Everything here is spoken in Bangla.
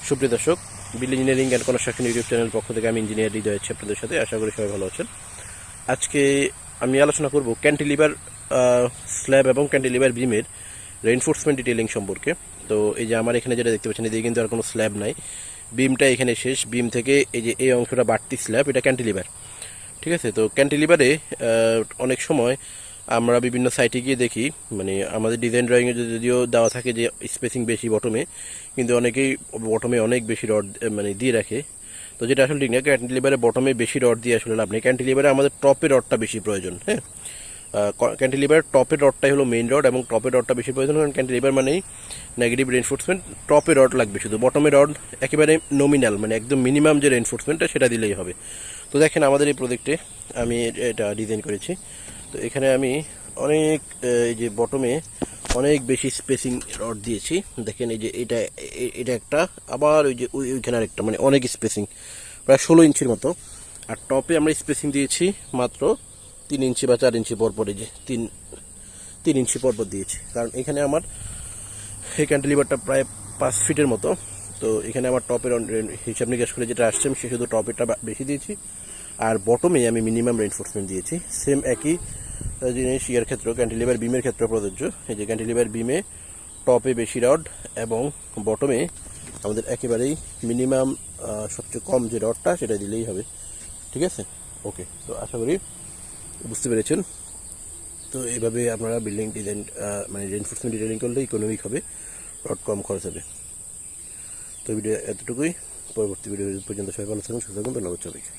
সুপ্রিয় দর্শক, Bill engineering and construction YouTube channel পক্ষ থেকে আমি ইঞ্জিনিয়ার হৃদয় আছি আপনাদের সাথে। আশা করি সবাই ভালো আছেন। আজকে আমি আলোচনা করব ক্যান্টিলিভার স্ল্যাব এবং ক্যান্টিলিভার বিমের রেইনফোর্সমেন্ট ডিটেইলিং সম্পর্কে। তো এই যে আমার এখানে যেটা দেখতে পাচ্ছেন, এদিকে কিন্তু আর কোনো স্ল্যাব নাই, বিমটা এখানে শেষ। বিম থেকে এই যে এই অংশটা বাড়তি স্ল্যাব, এটা ক্যান্টিলিভার, ঠিক আছে। তো ক্যান্টিলিভারে অনেক সময় আমরা বিভিন্ন সাইটে গিয়ে দেখি, মানে আমাদের ডিজাইন ড্রয়িংয়ে যদিও দেওয়া থাকে যে স্পেসিং বেশি বটমে, কিন্তু অনেকেই বটমে অনেক বেশি রড মানে দিয়ে রাখে। তো যেটা আসলে ঠিক না, ক্যান্টিলিভারে বটমে বেশি রড দিয়ে আসলে লাভ নেই। ক্যান্টিলিভারে আমাদের টপের রডটা বেশি প্রয়োজন। হ্যাঁ, ক্যান্টিলিভার টপের রডটাই হলো মেইন রড, এবং টপের রডটা বেশি প্রয়োজন, কারণ ক্যান্টিলিভার মানেই নেগেটিভ রেইনফোর্সমেন্ট। টপের রড লাগবে শুধু, বটমের রড একেবারে নমিনাল, মানে একদম মিনিমাম যে রেইনফোর্সমেন্টটা সেটা দিলেই হবে। তো দেখেন আমাদের এই প্রজেক্টে আমি এটা ডিজাইন করেছি। তো এখানে আমি অনেক এই যে বটমে অনেক বেশি স্পেসিং রড দিয়েছি। দেখেন এই যে এটা একটা, আবার ওই যে ওইখানে আরেকটা, মানে অনেক স্পেসিং, প্রায় 16 ইঞ্চির মতো। আর টপে আমরা স্পেসিং দিয়েছি মাত্র 3 ইঞ্চি বা 4 ইঞ্চি পরপর, এই যে 3 ইঞ্চি পরপর দিয়েছি, কারণ এখানে আমার এই ক্যান্টিলিভারটা প্রায় 5 ফিটের মতো। তো এখানে আমার টপের হিসাব নিকাশ করে যেটা আসছে, আমি সে শুধু টপেরটা বেশি দিয়েছি, আর বটমে আমি মিনিমাম রেইনফোর্সমেন্ট দিয়েছি। সেম একই জিনিস ইয়ার ক্ষেত্রেও, ক্যান্টিলিভার বিমের ক্ষেত্রে প্রযোজ্য। এই যে ক্যান্টিলিভার বিমে টপে বেশি রড এবং বটমে আমাদের একেবারেই মিনিমাম সবচেয়ে কম যে রডটা সেটা দিলেই হবে, ঠিক আছে। ওকে, তো আশা করি বুঝতে পেরেছেন। তো এইভাবে আপনারা বিল্ডিং ডিজাইন মানে রেইনফোর্সমেন্ট ডিজাইনিং করলে ইকোনমিক হবে, রড কম খরচ হবে। তো ভিডিও এতটুকুই। পরবর্তী ভিডিও পর্যন্ত সবাই ভালো থাকুন, সুস্থ থাকুন। ধন্যবাদ সবাইকে।